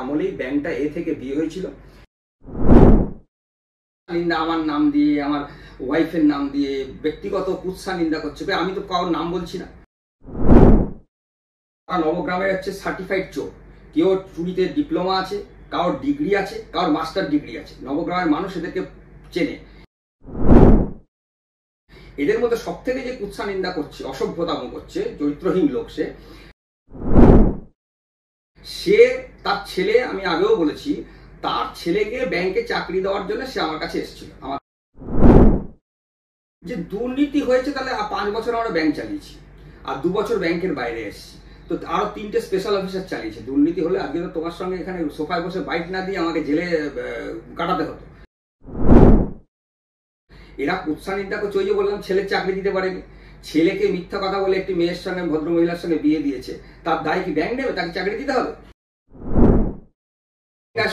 আমলেই ব্যাংকটা এ থেকে বিয়ে হয়েছিল। নিন্দা আমার নাম দিয়ে, আমার ওয়াইফের নাম দিয়ে ব্যক্তিগত কুৎসা নিন্দা করছে। আমি তো কারোর নাম বলছি না। নবগ্রামের হচ্ছে সার্টিফাইড চোর। কেউ চুরিতে ডিপ্লোমা আছে, কারোর ডিগ্রি আছে, কারোর মাস্টার ডিগ্রি আছে। নবগ্রামের মানুষ এদেরকে চেনে। এদের মধ্যে সব থেকে যে কুৎসা নিন্দা করছে, অসভ্যতাম করছে, চরিত্রহীন লোক সে তার ছেলে, আমি আগেও বলেছি, তার ছেলেকে ব্যাংকে চাকরি দেওয়ার জন্য সে আমার কাছে এসেছিল। আমার যে দুর্নীতি হয়েছে, তাহলে 5 বছর আমরা ব্যাংক চালিয়েছি, আর 2 বছর ব্যাংকের বাইরে এসেছি, তো আরো 3টে স্পেশাল অফিসার চালিয়েছে। দুর্নীতি হলে আজকে তো তোমার সঙ্গে এখানে সোফায় বসে বাইট না দিয়ে আমাকে জেলে কাটাতে হতো। এরা কুৎসা নিন্দা করছে। ওই যে বললাম ছেলের চাকরি দিতে পারেনি, ছেলেকে মিথ্যা কথা বলে একটি মেয়ের সঙ্গে, ভদ্র মহিলার সঙ্গে বিয়ে দিয়েছে, তার দায় কি ব্যাংক নেবে? তাকে চাকরি দিতে হবে?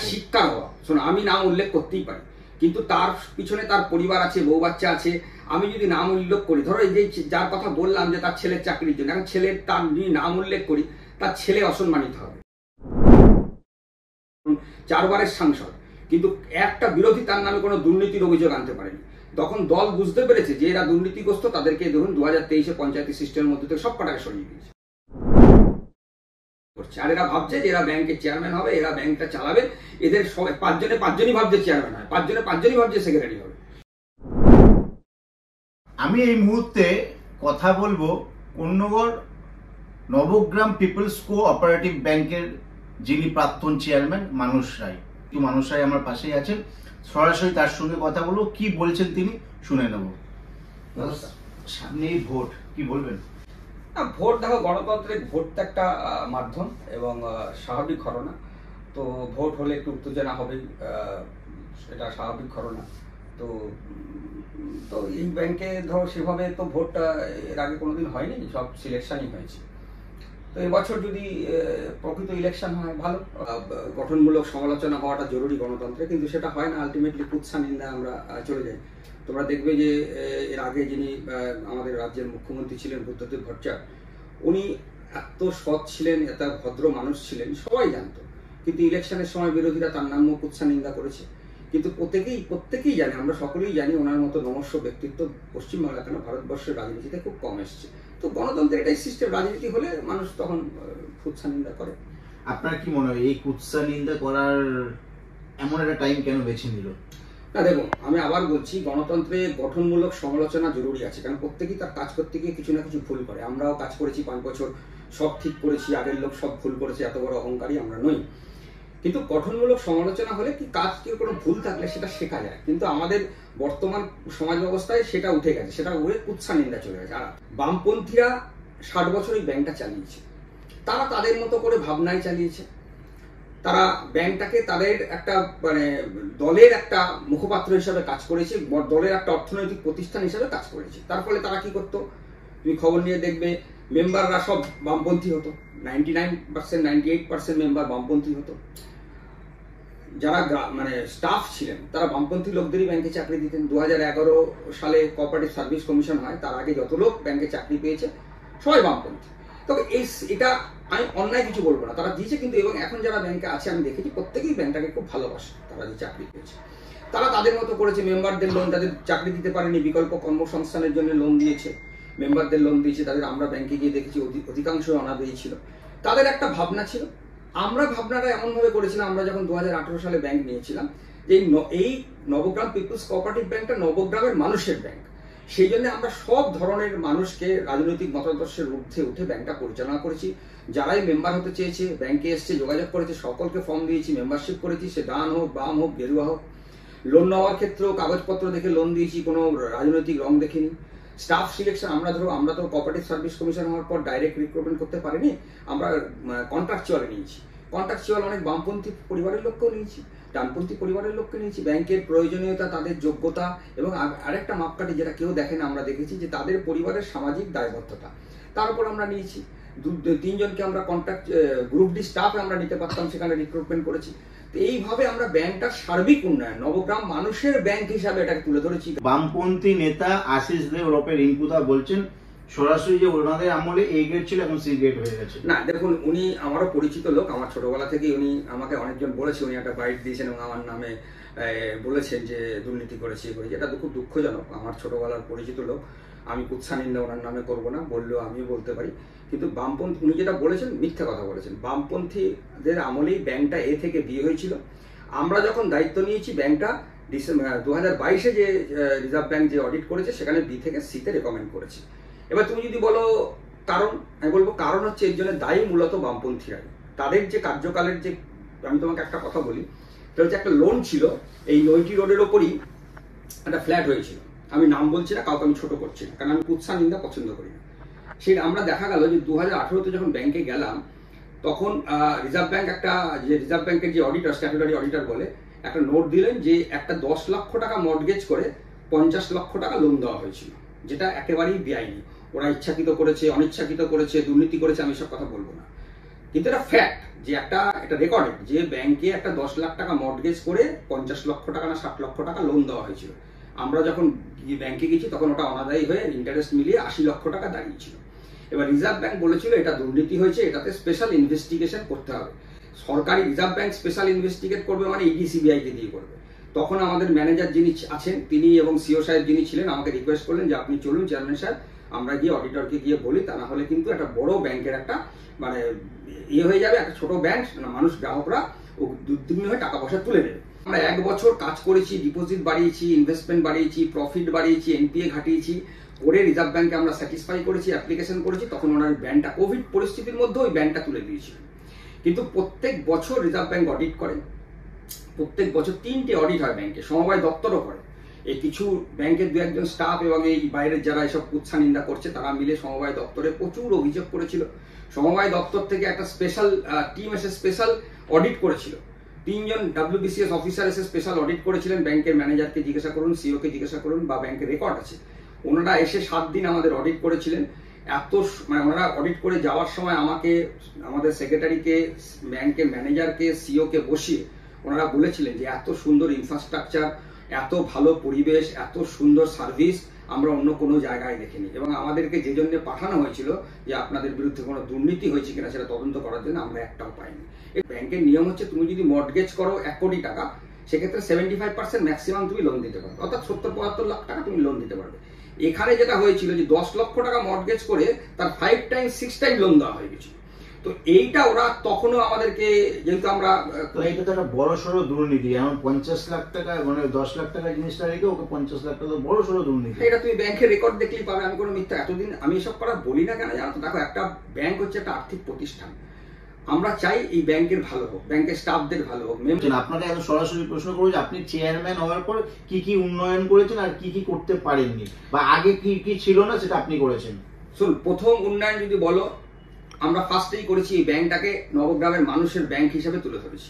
শিক্ষার অভাব। শোনো, আমি নাম উল্লেখ করতেই পারি, কিন্তু তার পিছনে তার পরিবার আছে, বউ বাচ্চা আছে। আমি যদি নাম উল্লেখ করি, ধরো এই যে যার কথা বললাম যে তার ছেলের চাকরির জন্য, এখন ছেলের তার নাম উল্লেখ করি, তার ছেলে অসম্মানিত হবে। 4 বারের সাংসদ, কিন্তু একটা বিরোধী তার নামে কোনো দুর্নীতির অভিযোগ আনতে পারেনি। তখন দল বুঝতে পেরেছে যে এরা দুর্নীতিগ্রস্ত, তাদেরকে ধরুন 2023-এ পঞ্চায়েত সিস্টেমের মধ্যে থেকে সব কটাকে সরিয়ে দিয়েছে। আর এরা ভাবছে যে এরা ব্যাংকের চেয়ারম্যান হবে, এরা ব্যাংকটা চালাবে। এদের সবাই 5জনই ভাবছে চেয়ারম্যান হয়, 5জনই ভাবছে সেক্রেটারি হবে। আমি এই মুহূর্তে কথা বলবো কোন্নগর নবগ্রাম পিপলস কোঅপারেটিভ ব্যাংকের যিনি প্রাক্তন চেয়ারম্যান মানস রায়। মানস রায় আমার পাশেই আছেন, সরাসরি তার সঙ্গে কথা বলবো। কি বলছেন তিনি শুনে নেব। সামনেই ভোট, কি বলবেন? ভোট, দেখো, গণতন্ত্রের ভোট তো একটা মাধ্যম এবং স্বাভাবিক ঘটনা। তো ভোট হলে একটু উত্তেজনা হবেই, এটা স্বাভাবিক ঘটনা। তো তো এই ব্যাংকে ধরো সেভাবে তো ভোটটা এর আগে কোনোদিন হয়নি, সব সিলেকশনই হয়েছে। তো এবছর যদি প্রকৃত ইলেকশন হয়, ভালো। গঠনমূলক সমালোচনা হওয়াটা জরুরি গণতন্ত্রে, কিন্তু সেটা হয় না। আলটিমেটলি কুৎসা নিন্দা আমরা চলে যাই। তোমরা দেখবে যে এর আগে যিনি আমাদের রাজ্যের মুখ্যমন্ত্রী ছিলেন, বুদ্ধদেব ভট্টাচার্য, উনি এত সৎ ছিলেন, এত ভদ্র মানুষ ছিলেন, সবাই জানতো। কিন্তু ইলেকশনের সময় বিরোধীরা তার নামও কুৎসা নিন্দা করেছে। কিন্তু প্রত্যেকেই জানে, আমরা সকলেই জানি, ওনার মতো নমস্য ব্যক্তিত্ব পশ্চিমবাংলা কেন ভারতবর্ষের রাজনীতিতে খুব কম এসছে। তো গণতন্ত্রের এটাই সিস্টেম। রাজনীতি হলে মানুষ তখন কুৎসা নিন্দা করে। আপনার কি মনে হয় এই কুৎসা নিন্দা করার এমন একটা টাইম কেন বেছে নিল? না, দেখুন, আমি আবার বলছি, গণতন্ত্রে গঠনমূলক সমালোচনা জরুরি আছে, কারণ প্রত্যেকেই তার কাজ করতে গিয়ে কিছু না কিছু ভুল করে। আমরাও কাজ করেছি 5 বছর, সব ঠিক করেছি, আগের লোক সব ভুল করেছে, এত বড় অহংকারী আমরা নই। কিন্তু গঠনমূলক সমালোচনা হলে কি কাজ, কি কোনো ভুল থাকলে সেটা শেখা যায়। কিন্তু আমাদের বর্তমান সমাজ ব্যবস্থায় সেটা উঠে গেছে, সেটা উড়ে কুৎসা নিন্দা চলে গেছে। আর বামপন্থীরা 60 বছর এই ব্যাংকটা চালিয়েছে, তারা তাদের মতো করে ভাবনায় চালিয়েছে। তারা ব্যাংকটাকে তাদের একটা দলের একটা মুখপাত্র হিসাবে কাজ করেছে, দলের একটা অর্থনৈতিক প্রতিষ্ঠান হিসাবে কাজ করেছে। তার ফলে তারা কি করতো, তুমি খবর নিয়ে দেখবে, মেম্বাররা সব বামপন্থী হতো। 99%, 98% মেম্বার বামপন্থী হতো। যারা স্টাফ ছিলেন তারা বামপন্থী লোকদেরই ব্যাংকে চাকরি দিতেন। 2011 সালে কোঅপারেটিভ সার্ভিস কমিশন হয়, তার আগে যত লোক ব্যাংকে চাকরি পেয়েছে সবাই বামপন্থী। তবে এটা আমি অন্যায় কিছু বলবো না, তারা দিয়েছে। কিন্তু এবং এখন যারা ব্যাংকে আছে আমি দেখেছি প্রত্যেকেই ব্যাংকটাকে খুব ভালোবাসে। তারা যে চাকরি পেয়েছে তারা তাদের মতো করেছে। মেম্বারদের লোন, তাদের চাকরি দিতে পারেনি, বিকল্প কর্মসংস্থানের জন্য লোন দিয়েছে, মেম্বারদের লোন দিয়েছে। তাদের আমরা ব্যাংকে গিয়ে দেখেছি অধিকাংশ অনাদায়ী ছিল। তাদের একটা ভাবনা ছিল। আমরা ভাবনাটা এমনভাবে করেছিলাম, আমরা যখন 2018 সালে ব্যাংক নিয়েছিলাম, যে এই নবগ্রাম পিপলস কোঅপারেটিভ ব্যাংকটা নবগ্রামের মানুষের ব্যাংক। সেই জন্য আমরা সব ধরনের মানুষকে রাজনৈতিক মতাদর্শের ঊর্ধ্বে উঠে ব্যাংকটা পরিচালনা করেছি। যারাই মেম্বার হতে চেয়েছে ব্যাংকে এসছে, যোগাযোগ করেছে, সকলকে ফর্ম দিয়েছি, মেম্বারশিপ করেছি। সে ডান হোক, বাম হোক, গেরুয়া হোক। লোন নেওয়ার ক্ষেত্রেও কাগজপত্র দেখে লোন দিয়েছি, কোনো রাজনৈতিক রং দেখিনি। স্টাফ সিলেকশন, আমরা তো কোঅপারেটিভ সার্ভিস কমিশন হওয়ার পর ডাইরেক্ট রিক্রুটমেন্ট করতে পারিনি, আমরা কন্ট্রাকচুয়ালে নিয়েছি। কন্ট্রাকচুয়াল অনেক বামপন্থী পরিবারের লোককেও নিয়েছি, ডানপন্থী পরিবারের লোককে নিয়েছি। ব্যাংকের প্রয়োজনীয়তা, তাদের যোগ্যতা এবং আরেকটা মাপকাঠি যেটা কেউ দেখে না, আমরা দেখেছি যে তাদের পরিবারের সামাজিক দায়বদ্ধতা, তার উপর আমরা নিয়েছি। 3 জনকে আমরা গ্রুপ ডি স্টাফে আমরা নিতে পারতাম, সেখানে রিক্রুটমেন্ট করেছি। তো এইভাবে আমরা ব্যাংকটার সার্বিক উন্নয়ন, নবগ্রাম মানুষের ব্যাংক হিসাবে এটাকে তুলে ধরেছি। বামপন্থী নেতা আশিস দে ওরফে রিঙ্কুদা বলছেন সরাসরি যে ওনাদের আমলে এ গ্রেড ছিল এখন সি গ্রেড হয়ে গেছে? না দেখুন, উনি আমারও পরিচিত লোক, আমার ছোটবেলা থেকেই উনি আমাকে অনেকজন বলেছে, উনি একটা বাইট দিয়েছেন এবং আমার নামে বলেছেন যে দুর্নীতি করেছি করেছি। এটা খুব দুঃখজনক। আমার ছোটবেলার পরিচিত লোক, আমি কুৎসা নিন্দা ওনার নামে করবো না, বললেও আমিও বলতে পারি। কিন্তু বামপন্থী উনি যেটা বলেছেন মিথ্যা কথা বলেছেন। বামপন্থীদের আমলেই ব্যাংকটা এ থেকে বিয়ে হয়েছিল। আমরা যখন দায়িত্ব নিয়েছি ব্যাংকটা ডিসেম্বর 2022-এ যে রিজার্ভ ব্যাংক যে অডিট করেছে সেখানে বি থেকে সিতে রেকমেন্ড করেছে। এবার তুমি যদি বলো কারণ, আমি বলবো কারণ হচ্ছে এর জন্য দায়ী মূলত বামপন্থীরা। তাদের যে কার্যকালের যে, আমি তোমাকে একটা কথা বলি, সেটা হচ্ছে একটা লোন ছিল এই নৈটি রোডের ওপরই একটা ফ্ল্যাট হয়েছিল। আমি নাম বলছি না, কাউকে আমি ছোট করছি না, কারণ আমি কুৎসা নিন্দা পছন্দ করি না। সেই আমরা দেখা গেল যে 2018-তে যখন ব্যাংকে গেলাম তখন রিজার্ভ ব্যাংক একটা, যে রিজার্ভ ব্যাংকের যে অডিটর, স্ট্যাটুটারি অডিটর বলে, একটা নোট দিলেন যে একটা 10 লক্ষ টাকা মর্টগেজ করে 50 লক্ষ টাকা লোন দেওয়া হয়েছিল, যেটা একেবারেই বেআইনি। ওরা ইচ্ছাকৃত করেছে, অনিচ্ছাকৃত করেছে, দুর্নীতি করেছে, আমি সব কথা বলবো না, কিন্তু এটা ফ্যাক্ট যে এটা রেকর্ডেড যে ব্যাংকে একটা 10 লাখ টাকা মর্টগেজ করে 50 লক্ষ টাকা না 60 লক্ষ টাকা লোন দেওয়া হয়েছিল। আমরা যখন ব্যাংকে গেছি তখন ওটা অনাদায়ী হয়ে ইন্টারেস্ট মিলিয়ে 80 লক্ষ টাকা দাঁড়িয়েছিল। এবার রিজার্ভ ব্যাংক বলেছিল এটা দুর্নীতি হয়েছে, এটাতে স্পেশাল ইনভেস্টিগেশন করতে হবে। সরকারি রিজার্ভ ব্যাংক স্পেশাল ইনভেস্টিগেট করবে মানে ইডি সিবিআই কে দিয়ে করবে। তখন আমাদের ম্যানেজার যিনি আছেন তিনি এবং সিও সাহেব যিনি ছিলেন আমাকে রিকোয়েস্ট করলেন যে আপনি চলুন চেয়ারম্যান সাহেব, আমরা গিয়ে অডিটরকে গিয়ে বলি, তা না হলে কিন্তু একটা বড় ব্যাংকের একটা মানে হয়ে যাবে, একটা ছোট ব্যাংক, মানুষ গ্রাহকরা উদ্বিগ্ন হয়ে টাকা পয়সা তুলে নেবে। আমরা 1 বছর কাজ করেছি, ডিপোজিট বাড়িয়েছি, ইনভেস্টমেন্ট বাড়িয়েছি, প্রফিট বাড়িয়েছি, এনপিএ ঘাটিয়েছি, করে রিজার্ভ ব্যাংকে আমরা স্যাটিসফাই করেছি, অ্যাপ্লিকেশন করেছি। তখন ওনার ব্যাংকটা কোভিড পরিস্থিতির মধ্যে ওই ব্যাংকটা তুলে দিয়েছিলেন। কিন্তু প্রত্যেক বছর রিজার্ভ ব্যাংক অডিট করে, প্রত্যেক বছর 3টে অডিট হয় ব্যাংকে, সমবায় দপ্তরও করে। এই কিছু ব্যাংকের 2-1জন স্টাফ এবং এই বাইরের যারা এসব কুৎসা নিন্দা করছে তারা মিলে সমবায় দপ্তরে প্রচুর অভিযোগ করেছিল। সমবায় দপ্তর থেকে একটা স্পেশাল টিম এসে স্পেশাল অডিট করেছিল। 3জন WBCS অফিসার এসে স্পেশাল অডিট করেছিলেন। ব্যাংকের ম্যানেজারকে জিজ্ঞাসা করুন, সিও কে জিজ্ঞাসা করুন, বা ব্যাংকের রেকর্ড আছে। ওনারা এসে 7 দিন আমাদের অডিট করেছিলেন। মানে ওনারা অডিট করে যাওয়ার সময় আমাকে, আমাদের সেক্রেটারিকে, ব্যাংকের ম্যানেজারকে, সিও কে বসিয়ে ওনারা বলেছিলেন যে এত সুন্দর ইনফ্রাস্ট্রাকচার, এত ভালো পরিবেশ, এত সুন্দর সার্ভিস আমরা অন্য কোনো জায়গায় দেখিনি। এবং আমাদেরকে যে জন্য পাঠানো হয়েছিল যে আপনাদের বিরুদ্ধে কোনো দুর্নীতি হয়েছে কিনা সেটা তদন্ত করার জন্য, আমরা একটাও পাইনি। এই ব্যাংকের নিয়ম হচ্ছে তুমি যদি মর্টগেজ করো 1 কোটি টাকা, সেক্ষেত্রে 75% ম্যাক্সিমাম তুমি লোন দিতে পারবে, অর্থাৎ 70-75 লাখ টাকা তুমি লোন দিতে পারবে। এখানে যেটা হয়েছিল যে 10 লক্ষ টাকা মর্টগেজ করে তার 5 টাইমস 6 টাইম লোন দেওয়া হয়ে গেছিল। তো এইটা ওরা তখনও আমাদেরকে, যেহেতু আমরা, এটা তো একটা বড় সড়ো দুর্নীতি। এমন 50 লাখ টাকা মানে 10 লাখ টাকা জিনিসটা রেখে ওকে 50 লাখ টাকা বড় সড়ো দুর্নীতি। এটা তুমি ব্যাংকের রেকর্ড দেখলেই পাবে। আমি কোনো মিথ্যা, এতদিন আমি এসব করা বলি না কেন জানো তো? দেখো, একটা ব্যাংক হচ্ছে একটা আর্থিক প্রতিষ্ঠান। আমরা চাই এই ব্যাংকের ভালো হোক, ব্যাংকের স্টাফদের ভালো হোক। আপনাকে এত সরাসরি প্রশ্ন করবো যে আপনি চেয়ারম্যান হওয়ার পর কি কি উন্নয়ন করেছেন আর কি কি করতে পারেননি, বা আগে কি কি ছিল না সেটা আপনি করেছেন? শুন, প্রথম উন্নয়ন যদি বলো, আমরা ফার্স্টেই করেছি এই ব্যাংকটাকে নবগ্রামের মানুষের ব্যাংক হিসেবে তুলে ধরেছি।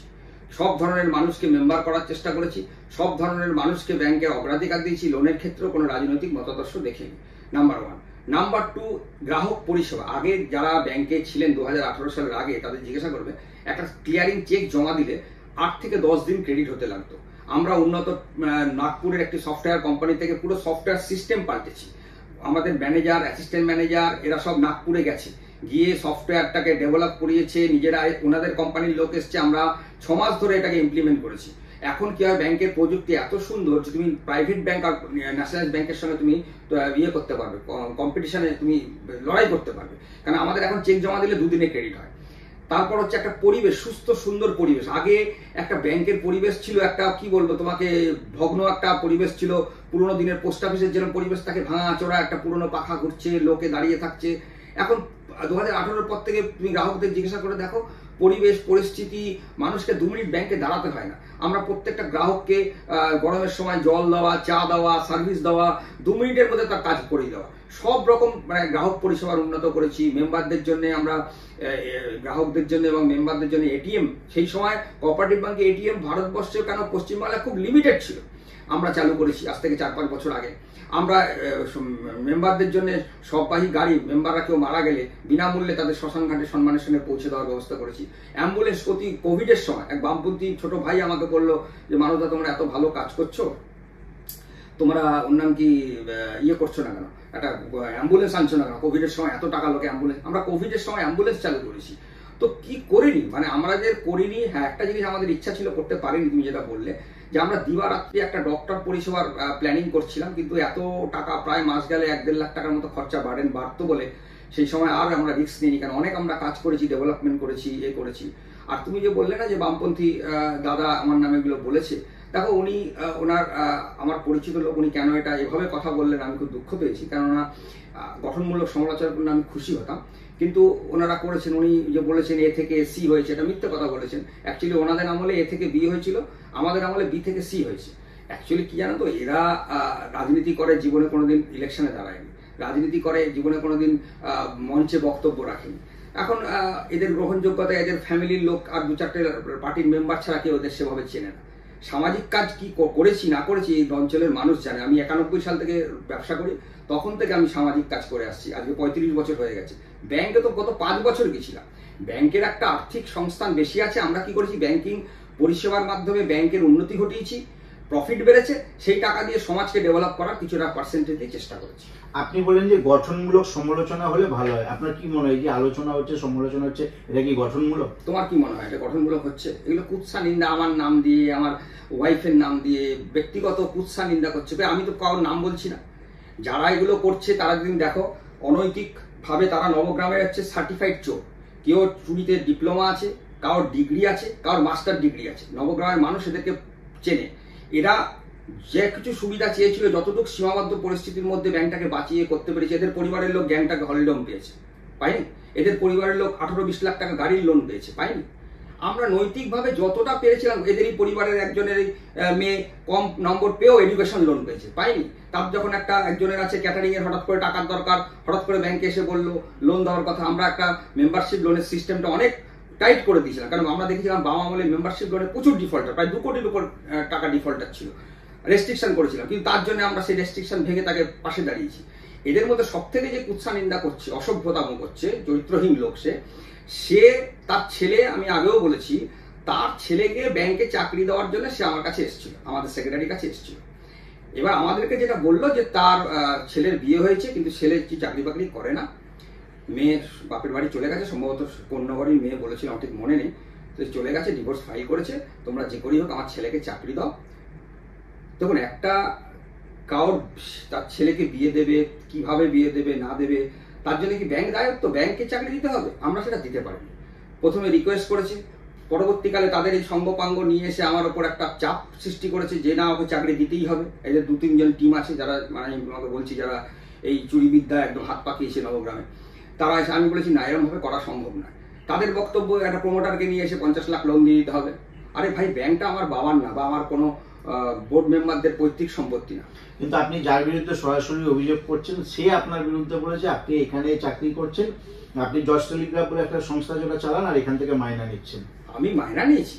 সব ধরনের মানুষকে মেম্বার করার চেষ্টা করেছি, সব ধরনের মানুষকে ব্যাংকে অগ্রাধিকার দিয়েছি। লোনের ক্ষেত্রেও কোনো রাজনৈতিক মতাদর্শ দেখেনি, নাম্বার 1। নাম্বার 2, গ্রাহক পরিষেবা। আগে যারা ব্যাংকে ছিলেন 2018 সালের আগে, তাদের জিজ্ঞাসা করবে, একটা ক্লিয়ারিং চেক জমা দিলে 8 থেকে 10 দিন ক্রেডিট হতে লাগতো। আমরা উন্নত নাগপুরের একটি সফটওয়্যার কোম্পানি থেকে পুরো সফটওয়্যার সিস্টেম পাল্টেছি। আমাদের ম্যানেজার, অ্যাসিস্ট্যান্ট ম্যানেজার এরা সব নাগপুরে গেছে, গিয়ে সফটওয়্যারটাকে ডেভেলপ করিয়েছে নিজেরা, ওনাদের কোম্পানির লোক এসছে। আমরা 6 মাস ধরে এটাকে ইমপ্লিমেন্ট করেছি। এখন কি হয়, ব্যাংকের প্রযুক্তি এত সুন্দর যে তুমি প্রাইভেট ব্যাংক আর ন্যাশনাল ব্যাংকের সঙ্গে তুমি করতে পারবে, কম্পিটিশনে তুমি লড়াই করতে পারবে। কারণ আমাদের এখন চেক জমা দিলে 2 দিনে ক্রেডিট হয়। তারপর হচ্ছে একটা পরিবেশ, সুস্থ সুন্দর পরিবেশ। আগে একটা ব্যাংকের পরিবেশ ছিল একটা, কি বলবো তোমাকে, ভগ্ন একটা পরিবেশ ছিল। পুরোনো দিনের পোস্ট অফিসের যেরকম পরিবেশ থাকে, ভাঙা চোরা একটা পুরোনো পাখা ঘুরছে, লোকে দাঁড়িয়ে থাকছে। এখন 2018-এর পর থেকে তুমি গ্রাহকদের জিজ্ঞাসা করে দেখো, পরিবেশ পরিস্থিতি, মানুষকে 2 মিনিট ব্যাংকে দাঁড়াতে হয় না। আমরা প্রত্যেকটা গ্রাহককে গরমের সময় জল দেওয়া, চা দেওয়া, সার্ভিস দেওয়া, 2 মিনিটের মধ্যে তার কাজ করে দেওয়া, সব রকম মানে গ্রাহক পরিষেবার উন্নত করেছি। মেম্বারদের জন্য আমরা, গ্রাহকদের জন্য এবং মেম্বারদের জন্য এটিএম, সেই সময় কোঅপারেটিভ ব্যাংকে এটিএম ভারতবর্ষে কেন পশ্চিমবাংলায় খুব লিমিটেড ছিল, আমরা চালু করেছি আজ থেকে 4-5 বছর আগে। আমরা মেম্বারদের জন্য সববাহী গাড়ি, মেম্বাররা কেউ মারা গেলে বিনামূল্যে তাদের শ্মশান ঘাটে সম্মানের সঙ্গে পৌঁছে দেওয়ার ব্যবস্থা করেছি। অ্যাম্বুলেন্স প্রতি কোভিডের সময় এক বামপন্থী ছোট ভাই আমাকে বললো যে, মানবদা তোমরা এত ভালো কাজ করছো, তোমরা ওর নাম কি ইয়ে করছো না কেন, একটা অ্যাম্বুলেন্স আনছো না কেন, কোভিডের সময় এত টাকা লোকে অ্যাম্বুলেন্স, আমরা কোভিডের সময় অ্যাম্বুলেন্স চালু করেছি, তো কি করিনি, মানে আমরা যে করিনি। হ্যাঁ, একটা জিনিস আমাদের ইচ্ছা ছিল, করতে পারিনি, তুমি যেটা বললে যে আমরা দিবারাত্রি একটা ডক্টর পরিষেবার প্ল্যানিং করছিলাম, কিন্তু এত টাকা প্রায় মাস গেলে 1-1.5 লাখ টাকার মতো খরচা বাড়তো বলে সেই সময় আর আমরা রিস্ক নিইনি, কারণ অনেক আমরা কাজ করেছি, ডেভেলপমেন্ট করেছি, করেছি। আর তুমি যে বললে না যে বামপন্থী দাদা আমার নামে এগুলো বলেছে, দেখো উনি ওনার আমার পরিচিত লোক, উনি কেন এটা এভাবে কথা বললেন আমি খুব দুঃখ পেয়েছি, কেননা গঠনমূলক সমালোচনা করলে আমি খুশি হতাম, কিন্তু ওনারা করেছেন। উনি যে বলেছেন এ থেকে সি হয়েছে, এটা মিথ্যে কথা বলেছেন। অ্যাকচুয়ালি ওনাদের আমলে এ থেকে বি হয়েছিল, আমাদের আমলে বি থেকে সি হয়েছে। অ্যাকচুয়ালি কি জানো তো, এরা রাজনীতি করে, জীবনে কোনোদিন ইলেকশনে দাঁড়ায়নি, রাজনীতি করে জীবনে কোনোদিন মঞ্চে বক্তব্য রাখেনি। এখন এদের গ্রহণযোগ্যতা এদের ফ্যামিলির লোক আর 2-4টে পার্টির মেম্বার ছাড়া কেউ ওদের সেভাবে চেনে না। সামাজিক কাজ কি করেছি না করেছি এই অঞ্চলের মানুষ জানে। আমি 91 সাল থেকে ব্যবসা করি, তখন থেকে আমি সামাজিক কাজ করে আসছি, আজকে 35 বছর হয়ে গেছে। ব্যাংকে তো গত 5 বছর গেছিলাম। ব্যাংকের একটা আর্থিক সংস্থান বেশি আছে, আমরা কি করেছি, ব্যাংকিং পরিষেবার মাধ্যমে ব্যাংকের উন্নতি ঘটিয়েছি, প্রফিট বেড়েছে, সেই টাকা দিয়ে সমাজকে ডেভেলপ করার কিছুটা পার্সেন্টেজ দিয়ে চেষ্টা করেছি। আপনি বলেন যে গঠনমূলক সমালোচনা হলে ভালো হয়, আপনার কি মনে হয় যে আলোচনা হচ্ছে, সমালোচনা হচ্ছে, এটা কি গঠনমূলক? তোমার কি মনে হয় এটা গঠনমূলক হচ্ছে? এগুলো কুৎসা নিন্দা, আমার নাম দিয়ে, আমার ওয়াইফের নাম দিয়ে ব্যক্তিগত কুৎসা নিন্দা করছে। আমি তো কারোর নাম বলছি না, যারা এগুলো করছে তারা যদি দেখো অনৈতিক ভাবে তারা নবগ্রামের হচ্ছে সার্টিফাইড চোর। কেউ চুরিতে ডিপ্লোমা আছে, কারোর ডিগ্রি আছে, কারোর মাস্টার ডিগ্রি আছে। নবগ্রামের মানুষ এদেরকে চেনে। এরা যে কিছু সুবিধা চেয়েছিল, যতটুকু সীমাবদ্ধ পরিস্থিতির মধ্যে ব্যাংকটাকে বাঁচিয়ে করতে পেরেছে। এদের পরিবারের লোক গ্যাংটাকে হলিডম পেয়েছে, পাইনি। এদের পরিবারের লোক 18-20 লাখ টাকা গাড়ির লোন পেয়েছে, পাইনি। আমরা নৈতিকভাবে যতটা পেরেছিলাম, এদেরই পরিবারের একজনের মেয়ে কম নম্বর পেয়েও এডুকেশন লোন পেয়েছে, পাইনি। তার যখন একজনের আছে ক্যাটারিং এর হঠাৎ করে টাকার দরকার, হঠাৎ করে ব্যাংকে এসে বললো লোন দেওয়ার কথা, আমরা একটা মেম্বারশিপ লোনের সিস্টেমটা অনেক টাইট করে দিয়েছিলাম, কারণ আমরা দেখেছিলাম বাবা আমলে মেম্বারশিপ লোনে প্রচুর ডিফল্টার, প্রায় 2 কোটির উপর টাকা ডিফল্টার ছিল, রেস্ট্রিকশন করেছিলাম, কিন্তু তার জন্য আমরা সেই রেস্ট্রিকশন ভেঙে তাকে পাশে দাঁড়িয়েছি। এদের মধ্যে সব থেকে যে কুৎসা নিন্দা করছে, অসভ্যতাম করছে, চরিত্রহীন লোক সে তার ছেলে, আমি আগেও বলেছি, তার ছেলেকে ব্যাংকে চাকরি দেওয়ার জন্য সে আমার কাছে এসেছিল, আমাদের সেক্রেটারির কাছে এসেছিল। এবার আমাদেরকে যেটা বললো যে তার ছেলের বিয়ে হয়েছে, কিন্তু ছেলে কি চাকরি বাকরি করে না, মেয়ের বাপের বাড়ি চলে গেছে, সম্ভবত কন্যাবাড়ির মেয়ে বলেছিল, আমার ঠিক মনে নেই, তো চলে গেছে, ডিভোর্স ফাইল করেছে, তোমরা যে করেই হোক আমার ছেলেকে চাকরি দাও। তখন একটা কারোর তার ছেলেকে বিয়ে দেবে, কিভাবে বিয়ে দেবে না দেবে, তার জন্য কি ব্যাংক দায়িত্ব, ব্যাংকে চাকরি দিতে হবে? আমরা সেটা দিতে পারিনি। প্রথমে রিকোয়েস্ট করেছি, পরবর্তীকালে তাদের এই সঙ্গপাঙ্গ নিয়ে এসে আমার ওপর একটা চাপ সৃষ্টি করেছে যে না, ওকে চাকরি দিতেই হবে। এদের 2-3 জন টিম আছে যারা, মানে আমি তোমাকে বলছি, যারা এই চুরিবিদ্যা একদম হাত পাকিয়েছে নবগ্রামে, তারা এসে, আমি বলেছি না, এরকম ভাবে করা সম্ভব নয়। তাদের বক্তব্য একটা প্রমোটারকে নিয়ে এসে 50 লাখ লোন দিয়ে দিতে হবে। আরে ভাই, ব্যাংকটা আমার বাবার না, বা আমার কোনো বোর্ড মেম্বারদের পৈতৃক সম্পত্তি না। কিন্তু আপনি যার বিরুদ্ধে সরাসরি অভিযোগ করছেন, সে আপনার বিরুদ্ধে বলেছে আপনি এখানে চাকরি করছেন, আপনি জজ টেলিগ্রাফ বলে একটা সংস্থা যেটা চালান, আর এখান থেকে মাইনা নিচ্ছেন। আমি মাইনা নিয়েছি?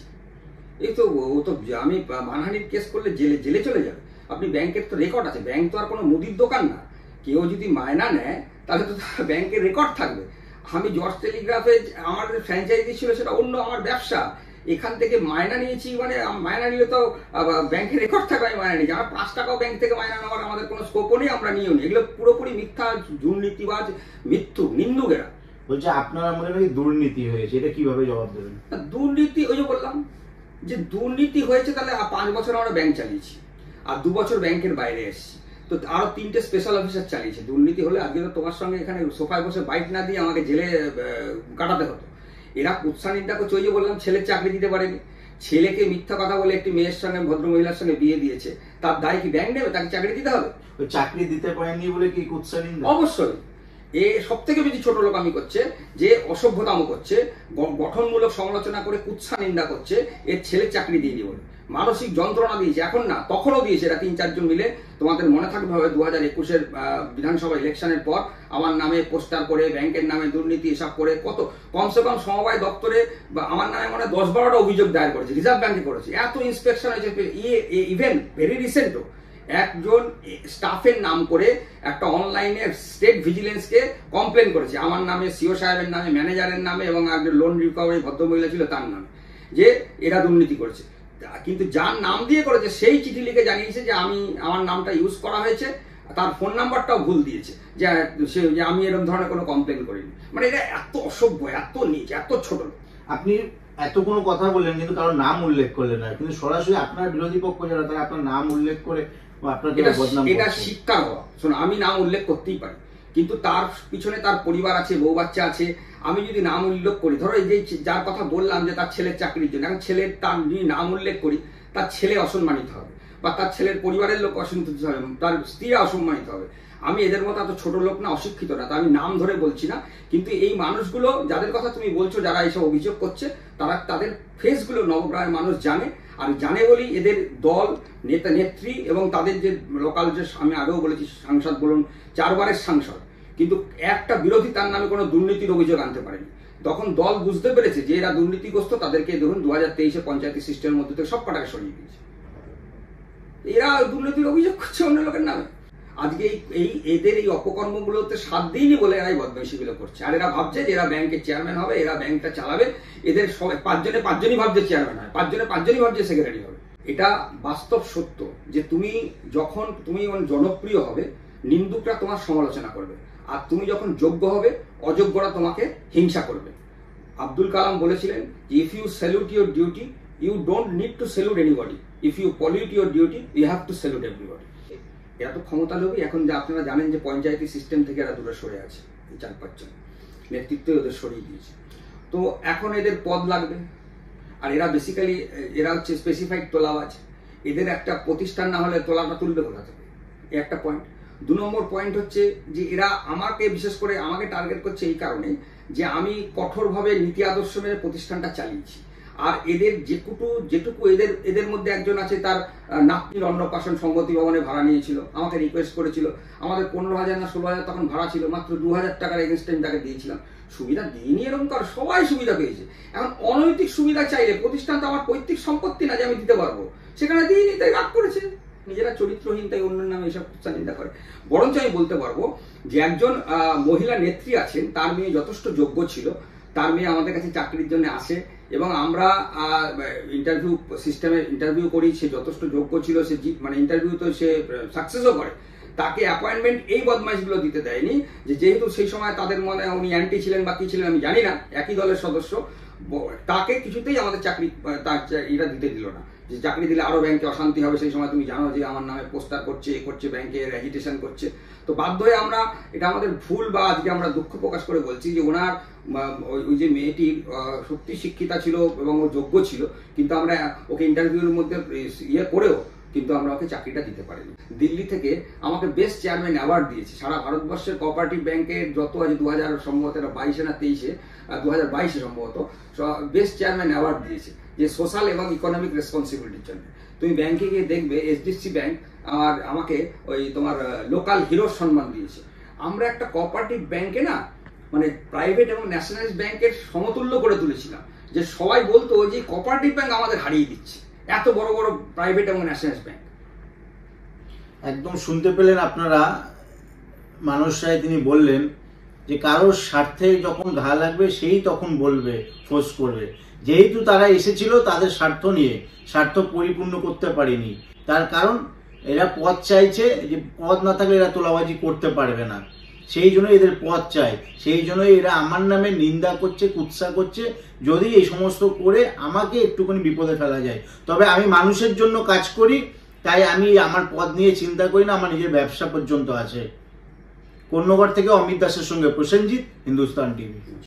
এই তো ও তো, আমি মানহানির কেস করলে জেলে চলে যাবে। আপনি ব্যাংকের তো রেকর্ড আছে, ব্যাংক তো আর কোনো মুদির দোকান না। কেউ যদি মায়না নেয় তাহলে তো ব্যাংকের রেকর্ড থাকবে। আমি জজ টেলিগ্রাফে আমার ফ্র্যাঞ্চাইজি ছিল, সেটা অন্য আমার ব্যবসা, এখান থেকে মায়না নিয়েছি, মানে মায়না নিলে তো ব্যাংকের রেকর্ড থাকবে আমি মায়না নিয়েছি। আমার 5 টাকাও ব্যাংক থেকে মায়না নেওয়ার আমাদের কোনো স্কোপও নেই, আমরা নিয়েও নি। এগুলো পুরোপুরি মিথ্যা, দুর্নীতিবাজ, মিথ্যু, নিন্দুকেরা। বলছে আপনার আমলে নাকি দুর্নীতি হয়েছে, এটা কিভাবে জবাব দেবেন? দুর্নীতি, ওই যে বললাম যে দুর্নীতি হয়েছে, তাহলে 5 বছর আমরা ব্যাংক চালিয়েছি, আর 2 বছর ব্যাংকের বাইরে এসেছি, তো আরো 3টে স্পেশাল অফিসার চালিয়েছে। দুর্নীতি হলে আজকে তো তোমার সঙ্গে এখানে সোফায় বসে বাইট না দিয়ে আমাকে জেলে কাটাতে হতো। এরা কুৎসা নিন্দা করছে, ওই যে বললাম ছেলের চাকরি দিতে পারেনি, ছেলেকে মিথ্যা কথা বলে একটি মেয়ের সঙ্গে, ভদ্র মহিলার সঙ্গে বিয়ে দিয়েছে, তার দায় কি ব্যাংক নেবে? তাকে চাকরি দিতে হবে? চাকরি দিতে পারেনি বলে কি কুৎসা নিন্দা? অবশ্যই। এ সব থেকে বেশি ছোট লোকামি করছে, যে অসভ্যতাম করছে, গঠনমূলক সমালোচনা করে কুৎসা নিন্দা করছে, এর ছেলে চাকরি দিয়ে দিই বলে মানসিক যন্ত্রণা দিয়েছে। এখন না, তখনও দিয়েছে। এরা 3-4 জন মিলে, তোমাদের মনে থাকবে হবে 2021-এর বিধানসভা ইলেকশনের পর আমার নামে পোস্টার করে, ব্যাংকের নামে দুর্নীতি এসব করে, কত কমসে কম সমবায় দপ্তরে আমার নামে মানে 10-12টা অভিযোগ দায়ের করেছে, রিজার্ভ ব্যাংকে করেছে। এত ইন্সপেকশন হয়েছে। ইভেন ভেরি রিসেন্টও একজন স্টাফের নাম করে একটা অনলাইনে স্টেট ভিজিলেন্সকে কমপ্লেন করেছে আমার নামে, সিও সাহেবের নামে, ম্যানেজারের নামে, এবং একজন লোন রিকভারি ভদ্রমহিলা ছিল তার নামে, যে এরা দুর্নীতি করেছে। কিন্তু যার নাম দিয়ে করেছে সেই চিঠি লিখে জানিয়েছে যে আমার নামটা ইউজ করা হয়েছে, তার ফোন নাম্বারটাও ভুল দিয়েছে, যে আমি এরকম ধরনের কোনো কমপ্লেন করিনি। মানে এটা এত অসভ্য, এত নিচ, এত ছোট। আপনি এত কোনো কথা বললেন কিন্তু কারোর নাম উল্লেখ করলেন না, কিন্তু সরাসরি আপনার বিরোধী পক্ষ যারা তারা আপনার নাম উল্লেখ করে আপনাকে বদনাম করছে। এটা শিক্ষার হওয়া। শোনো, আমি নাম উল্লেখ করতেই পারি, কিন্তু তার পিছনে তার পরিবার আছে, বউ বাচ্চা আছে। আমি যদি নাম উল্লেখ করি, ধরো এই যে যার কথা বললাম যে তার ছেলের চাকরির জন্য, এখন ছেলের তার যদি নাম উল্লেখ করি, তার ছেলে অসম্মানিত হবে, বা তার ছেলের পরিবারের লোক অসম্মানিত হবে, তার স্ত্রী অসম্মানিত হবে। আমি এদের মতো এত ছোট লোক না, অশিক্ষিত না, তা আমি নাম ধরে বলছি না। কিন্তু এই মানুষগুলো যাদের কথা তুমি বলছো, যারা এইসব অভিযোগ করছে, তারা তাদের ফেসগুলো নবগ্রামের মানুষ জানে। আর জানে বলেই এদের দল, নেতা নেত্রী এবং তাদের যে লোকাল, যে আমি আগেও বলেছি সাংসদ বলুন, 4 বারের সাংসদ, কিন্তু একটা বিরোধী তার নামে কোনো দুর্নীতির অভিযোগ আনতে পারেনি। তখন দল বুঝতে পেরেছে যে এরা দুর্নীতিগ্রস্ত, তাদেরকে ধরুন 2023-এ পঞ্চায়েত সিস্টেমের মধ্যে থেকে সব কটাকে সরিয়ে দিয়েছে। এরা দুর্নীতির অভিযোগ করছে অন্য লোকের নামে। আজকে এদের এই অপকর্মগুলোতে সাথ দিইনি বলে এরাই বদমাইশিগুলো করছে। আর এরা ভাবছে যে এরা ব্যাংকের চেয়ারম্যান হবে, এরা ব্যাংকটা চালাবে। এদের সবাই 5জনই ভাবছে চেয়ারম্যান হয়, 5জনই ভাবছে সেক্রেটারি হবে। এটা বাস্তব সত্য যে তুমি যখন জনপ্রিয় হবে, নিন্দুকরা তোমার সমালোচনা করবে, আর তুমি যখন যোগ্য হবে, অযোগ্যরা তোমাকে হিংসা করবে। আব্দুল কালাম বলেছিলেন, if you salute your duty, you don't need to salute anybody, if you pollute your duty, you have to salute everybody. এরা তো ক্ষমতা লোভী। এখন যে আপনারা জানেন যে পঞ্চায়েতি সিস্টেম থেকে এরা দূরে সরে আছে, এই 4-5 জন নেতৃত্ব ওদের সরিয়ে দিয়েছে। তো এখন এদের পদ লাগবে, আর এরা বেসিক্যালি এরা হচ্ছে স্পেসিফাইড তোলাবাজ। এদের একটা প্রতিষ্ঠান না হলে তোলাটা তুলবে কোথা থেকে, একটা পয়েন্ট। 2 নম্বর পয়েন্ট হচ্ছে যে এরা বিশেষ করে আমাকে টার্গেট করছে এই কারণে যে আমি কঠোরভাবে নীতি আদর্শ মেনে প্রতিষ্ঠানটা চালিয়েছি। আর এদের যেটুকু এদের মধ্যে একজন আছে, তার নাতনির অন্নপ্রাশন সম্মতি ভবনে ভাড়া নিয়েছিল, আমাকে রিকোয়েস্ট করেছিল। আমাদের 15,000 না 16,000 তখন ভাড়া ছিল, মাত্র 2,000 টাকার এগেনস্টে আমি তাকে দিয়েছিলাম। সুবিধা দিইনি এরকম কার, সবাই সুবিধা পেয়েছে। এখন অনৈতিক সুবিধা চাইলে, প্রতিষ্ঠান তো আমার পৈতৃক সম্পত্তি না যে আমি দিতে পারবো, সেখানে দিইনি, তাই রাগ করেছে। নিজেরা চরিত্রহীন, তাই অন্যের নামে এসব চিন্তা করে। বরঞ্চ আমি বলতে পারবো যে একজন মহিলা নেত্রী আছেন, তার মেয়ে যথেষ্ট যোগ্য ছিল, তার মেয়ে আমাদের কাছে চাকরির জন্য আসে এবং আমরা ইন্টারভিউ সিস্টেমে ইন্টারভিউ করি। সে যথেষ্ট যোগ্য ছিল, সে ইন্টারভিউ তো সে সাকসেসও করে। তাকে অ্যাপয়েন্টমেন্ট এই বদমাইশগুলো দিতে দেয়নি, যেহেতু সেই সময় তাদের মনে উনি অ্যান্টি ছিলেন বা কি ছিলেন আমি জানি না, একই দলের সদস্য, তাকে কিছুতেই আমাদের চাকরি এটা দিতে দিল না। যে চাকরি দিলে আরো ব্যাংকে অশান্তি হবে, সেই সময় তুমি জানো যে আমার নামে পোস্টার করছে ব্যাংকে অ্যাজিটেশন করছে। তো বাধ্য হয়ে আমরা, এটা আমাদের ভুল বা আজকে আমরা দুঃখ প্রকাশ করে বলছি যে ওনার ওই যে মেয়েটি সত্যি শিক্ষিতা ছিল এবং ও যোগ্য ছিল, কিন্তু আমরা ওকে ইন্টারভিউর মধ্যে করেও কিন্তু আমরা ওকে চাকরিটা দিতে পারিনি। দিল্লি থেকে আমাকে বেস্ট চেয়ারম্যান অ্যাওয়ার্ড দিয়েছে। সারা ভারতবর্ষের কোঅপারেটিভ ব্যাংকের যত আছে 2000 সম্ভবত 22 না 23-এ 2022-এ সম্ভবত বেস্ট চেয়ারম্যান অ্যাওয়ার্ড দিয়েছে, যে সোশ্যাল এবং ইকোনমিক রেসপন্সিবিলিটির জন্য। তুমি ব্যাংকে গিয়ে দেখবে HDFC ব্যাংক আমাকে ওই তোমার লোকাল হিরোর সম্মান দিয়েছে। আমরা একটা কোঅপারেটিভ ব্যাংকে না, প্রাইভেট এবং ন্যাশনালাইজড ব্যাংকের সমতুল্য করে তুলেছিলাম, যে সবাই বলতো যে কোঅপারেটিভ ব্যাংক আমাদের হারিয়ে দিচ্ছে, এত বড় বড় প্রাইভেট এবং ন্যাশনালাইজড ব্যাংক। একদম শুনতে পেলেন আপনারা, মানুষ রায় তিনি বললেন যে কারোর স্বার্থে যখন ঘা লাগবে সেই তখন বলবে, ফোর্স করবে। যেহেতু তারা এসেছিল তাদের স্বার্থ নিয়ে, স্বার্থ পরিপূর্ণ করতে পারেনি, তার কারণ এরা পদ চাইছে, যে পদ না থাকলে এরা তোলাবাজি করতে পারবে না, সেই জন্য এদের পদ চাই, সেই জন্য এরা আমার নামে নিন্দা করছে, কুৎসা করছে, যদি এই সমস্ত করে আমাকে একটুখানি বিপদে ফেলা যায়। তবে আমি মানুষের জন্য কাজ করি, তাই আমি আমার পদ নিয়ে চিন্তা করি না, আমার নিজের ব্যবসা পর্যন্ত আছে। কন্যগড় থেকে অমিত দাসের সঙ্গে প্রসেনজিৎ, হিন্দুস্তান টিভি।